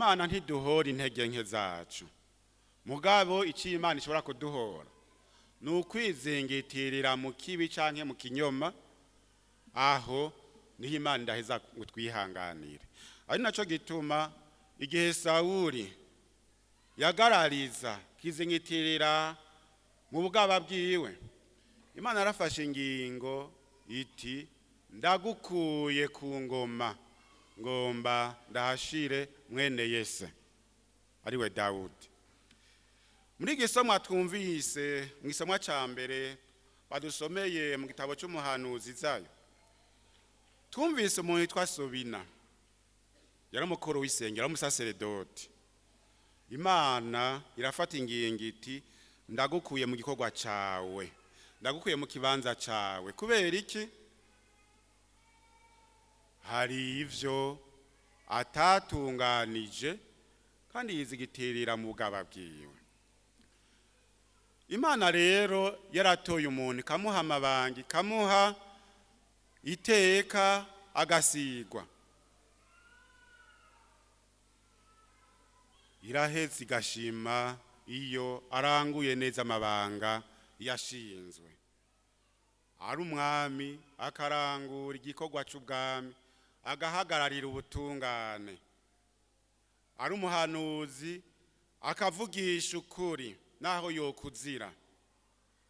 imana ntiduhora intege nke zacu, mugabo icyo imana ishobora kuduhora ni ukwizingitirira mu kibi canke mu kinyoma, aho niho imana idaheza ngo twihanganire. Ari naco gituma igihe Sawuli yagarariza kizingitirira mu bugaba bwiwe, imana yarafashe ingingo iti ndagukuye ku ngoma, ngomba ndahashire mwene Yese ariwe Dawudi. Muri gisomwa twumvise mu gisomwa ca mbere badusomeye mu gitabo cy'umuhanuzi Izayo, twumvise umuntu yitwa Sobina, yari umukuru w'isengero, umusaseredoti. Imana irafata ingingo iti ndagukuye mu gikorwa cawe, ndagukuye mu kibanza cawe. Kubera iki? Hari ivyo atatunganije kandi yizigitirira mu bugaba bwiwe. Imana rero yaratoye umuntu, ikamuha amabanga, ikamuha iteka, agasigwa. Iraheze igashima iyo aranguye neza amabanga yashinzwe. Ari umwami akarangura igikorwa c'ubwami, agahagararira ubutungane. Ari umuhanuzi akavugisha ukuri naho yokuzira.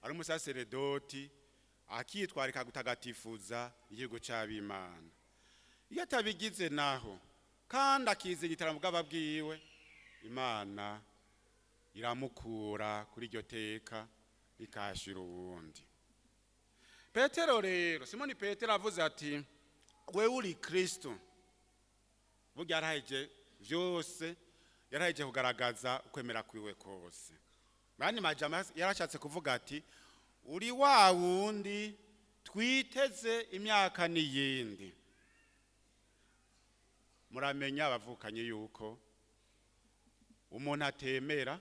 Ari umusaseredoti akitwarika gutagatifuza igihugu c'ab'Imana. Iyo atabigize naho kandi akizigitira mu bwaba bwiwe, Imana iramukura kuri iryo teka ikashira uwundi. Petero rero, Simoni Petero avuze ati wewe uri Kristo. Burya yaraheje vyose, yaraheje kugaragaza ukwemera kwiwe kose. Bani majama yarashatse kuvuga ati uri wa wundi twiteze imyaka n'iyindi. Muramenya abavukanye yuko umuntu atemera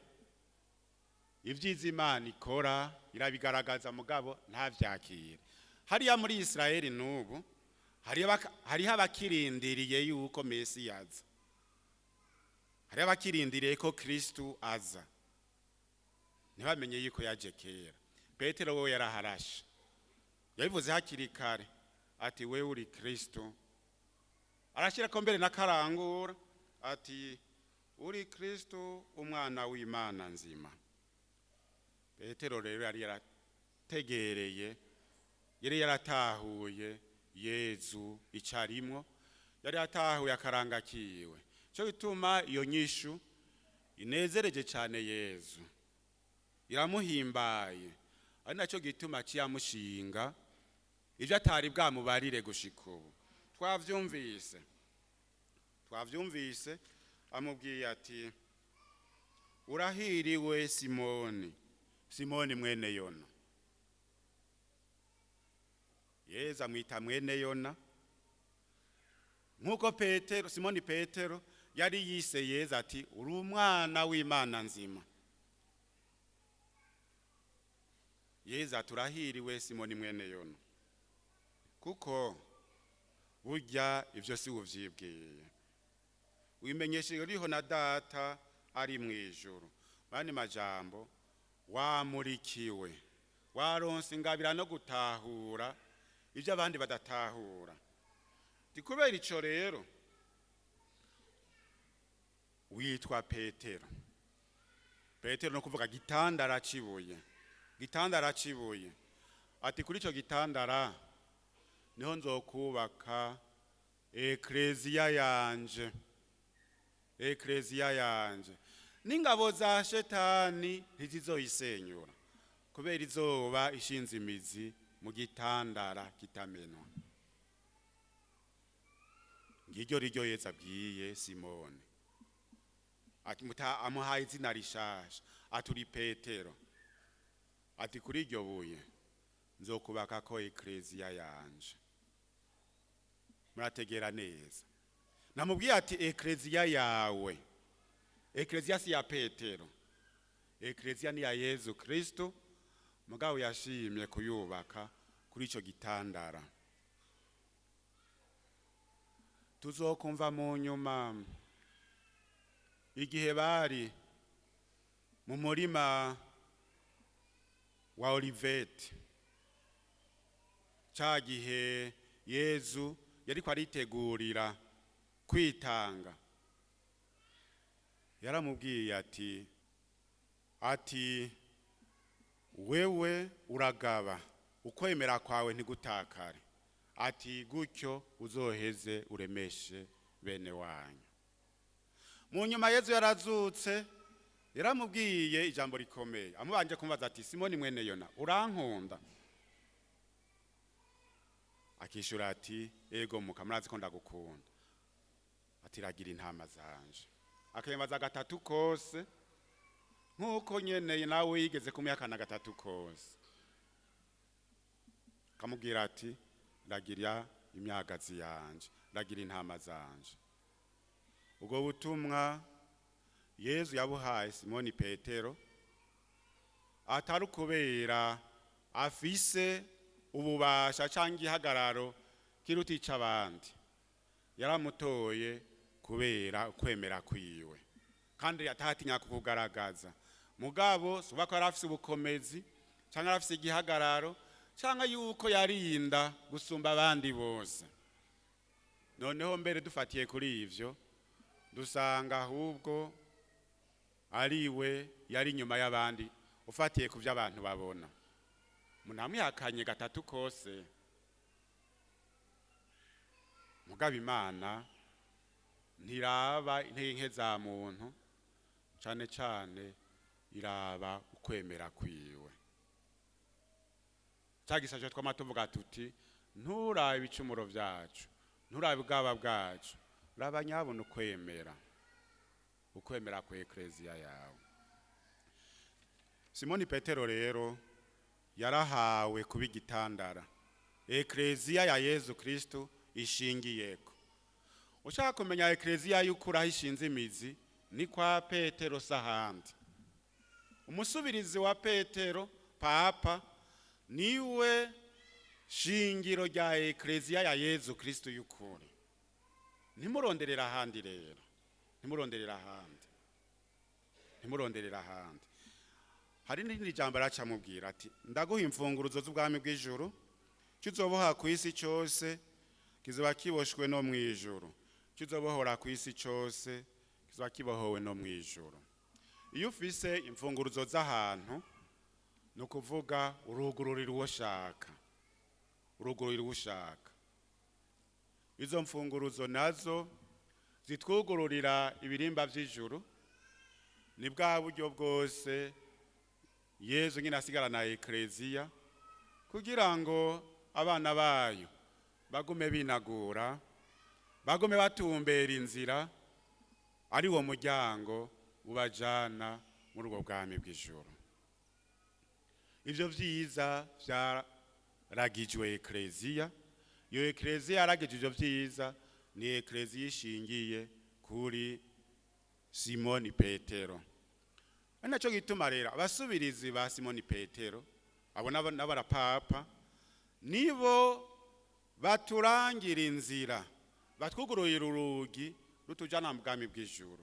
ivyiza Imana ikora irabigaragaza, mugabo ntavyakire. Hariya muri Israeli nubu hariho abakirindiriye yuko Mesi yaza, hariho abakirindiriye ko Kristu aza, ntibamenye yuko yaje kera. Petero wewe yaraharashe, yabivuze hakiri kare ati wewe uri Kristo. Arashirako mbere n'akarangura ati uri Kristo umwana w'Imana nzima. Petero rero yari yarategereye, yari yaratahuye Yezu icarimwo, yari yatahuye akaranga kiwe. Cyo bituma iyo nyishu inezereje cyane Yezu, iramuhimbaye. Ari naco gituma ciyamushinga ivyo atari bwamubarire gushika ubu. Twavyumvise amubwiye ati urahiriwe Simoni, Simoni mwene Yona. Yezu amwita mwene Yona nkuko Petero, Simoni Petero yari yise Yezu ati uri umwana w'Imana nzima. Yezu aturahiriwe Simoni mwene Yona, kuko burya ivyo si uvyibwiye, wimenyeshe uriho na Data ari mwijuru. Bani majambo wamurikiwe, waronse ingabira no gutahura ivyo abandi badatahura. Kubera ico rero witwa Petero. Petero no kuvuga gitandara cibuye, gitandara cibuye. Ati kuri ico gitandara niho nzokubaka ekleziya yanje, ekleziya yanje. N'ingabo za shetani ntizizoyisenyura, kubera izoba ishinze imizi mu gitandara kitamenwa. Ngiryo riryo Yezu abwiye Simoni, amuhaye izina rishasha, aturi Petero. Ati kuri iryo buye nzokubaka ko ekleziya yanje. Murategera neza, namubwiye ati ekleziya yawe. Ekleziya si ya Petero, ekleziya ni ya Yezu Kristo, mugabo yashimye kuyubaka kuri ico gitandara. Tuzokumva mu nyuma igihe bari mu murima wa Oliveti, ca gihe Yezu yariko aritegurira kwitanga, yaramubwiye ati wewe uragaba, ukwemera kwawe ntigutakare, ati gutyo uzoheze uremeshe bene wanyu. Mu nyuma Yezu yarazutse, yaramubwiye ijambo rikomeye, amubanje kumubaza ati Simoni mwene Yona, urankunda? Akishura ati ego muka, murazi ko ndagukunda. Ati ragira intama zanje. Akembaza gatatu kose, nkuko nyene nawe yigeze kumuyakana gatatu kose. Kamubwira ati ragira imyagazi yanje, ragira intama zanje. Ubwo butumwa Yezu yabuhaye Simoni Petero atari kubera afise ububasha canke igihagararo kirutica abandi, yaramutoye kubera kwemera kwiwe kandi atatinya kukugaragaza. Mugabo suba ko yarafise ubukomezi canke yarafise igihagararo canke yuko yarinda gusumba abandi bose. Noneho mbere dufatiye kuri ivyo dusanga ahubwo ariwe yari inyuma y'abandi, ufatiye ku vy'abantu babona. Munamwihakanye gatatu kose, mugabo Imana ntiraba intege nke za muntu, cane cane iraba ukwemera kwiwe. Cagishaje twamatuvuga tuti nturabe ibicumuro vyacu, nturabe ubwaba bwacu, raba nyabona ukwemera ku ekleziya yawe. Simoni Petero rero yarahawe kuba igitandara ekleziya ya Yezu Kristo ishingiyeko. Ushaka kumenya ekleziya y'ukuri aho ishinze imizi ni kwa Petero sahandi. Umusubirizi wa Petero, Papa, niwe shingiro rya ekleziya ya Yezu Kristo y'ukuri. Ntimuronderera ahandi rero, ntimuronderera ahandi. Hari n'irindi jambo aracamubwira ati ndaguha imfunguruzo z'ubwami bw'ijuru, kizoboha ku isi cyose kizoba kiboshwe no mwijuru, kizobohora ku isi cyose kizoba kibohowe no mwijuru. Iyo ufise imfunguruzo z'ahantu no kuvuga urugururira uwo ushaka. Izo mfunguruzo nazo zitwugururira ibirimba vy'ijuru. Ni bwa buryo bwose Yezu nyine asigarana ekleziya kugira ngo abana bayo bagume binagura, bagume batumbera inzira, ari wo muryango ubajana muri ubwo bwami bw'ijuru. Ivyo vyiza vyaragijwe ekleziya. Iyo ekleziya yaragije ivyo vyiza ni ekleziya ishingiye kuri Simoni Petero. Naco gituma rero abasubirizi ba Simoni Petero, abo n'abarapapa, nibo baturangira inzira, batwugururira urugi rutujana mu bwami bw'ijuru.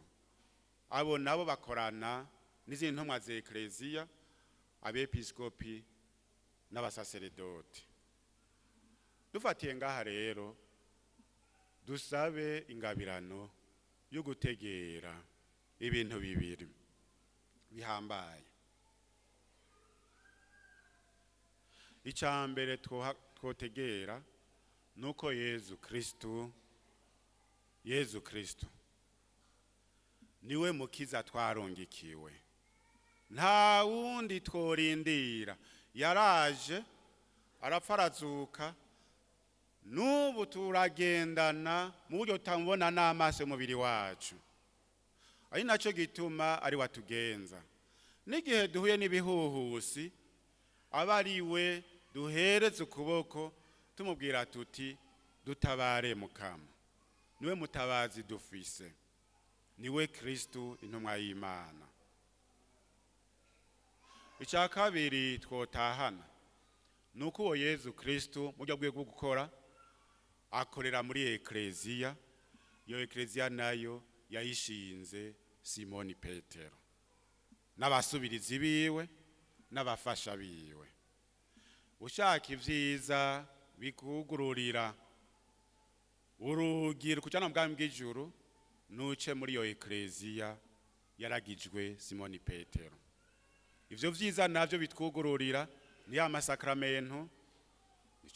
Abo nabo bakorana n'izindi ntumwa za ekleziya, abepiskopi n'abasaseredoti. Dufatiye ngaha rero dusabe ingabirano yo gutegera ibintu bibiri bihambaye. Icambere twotegera nuko Yezu Kristo niwe mukiza twarongikiwe, nta wundi tworindira. Yaraje arapfa arazuka, n'ubu turagendana mu buryo tutamubona n'amaso y'umubiri wacu. Ari naco gituma ari watugenza. N'igihe duhuye n'ibihuhusi, aba ariwe duhereza ukuboko tumubwira tuti dutabare Mukama. Niwe mutabazi dufise, niwe Kristo intumwa y'Imana. Icya kabiri twotahana nuko uwo Yezu Kristo mu buryo bwo gukora akorera muri ekleziya. Iyo ekleziya nayo yayishinze Simoni Petero n'abasubirizi biwe n'abafasha biwe. Ushaka ivyiza bikugururira urugi rukujana mu bwami bw'ijuru, nuce muri iyo ekleziya yaragijwe Simoni Petero. Ivyo vyiza navyo bitwugururira ni ya masakramento,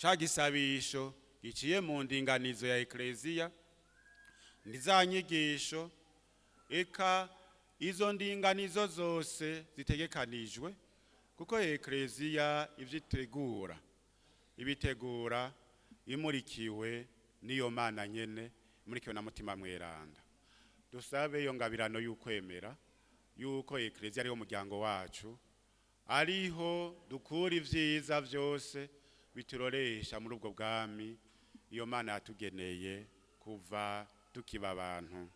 ca gisabisho giciye mu ndinganizo ya ekleziya, ni za nyigisho, eka izo ndinganizo zose zitegekanijwe, kuko ekleziya ivyitegura ibitegura imurikiwe niyo Mana nyene, imurikiwe na Mutima Mweranda. Dusabe iyo ngabirano y'ukwemera yuko ekleziya ariho muryango wacu, ariho dukura ivyiza vyose bituroresha muri ubwo bwami iyo Mana yatugeneye kuva tukiba abantu.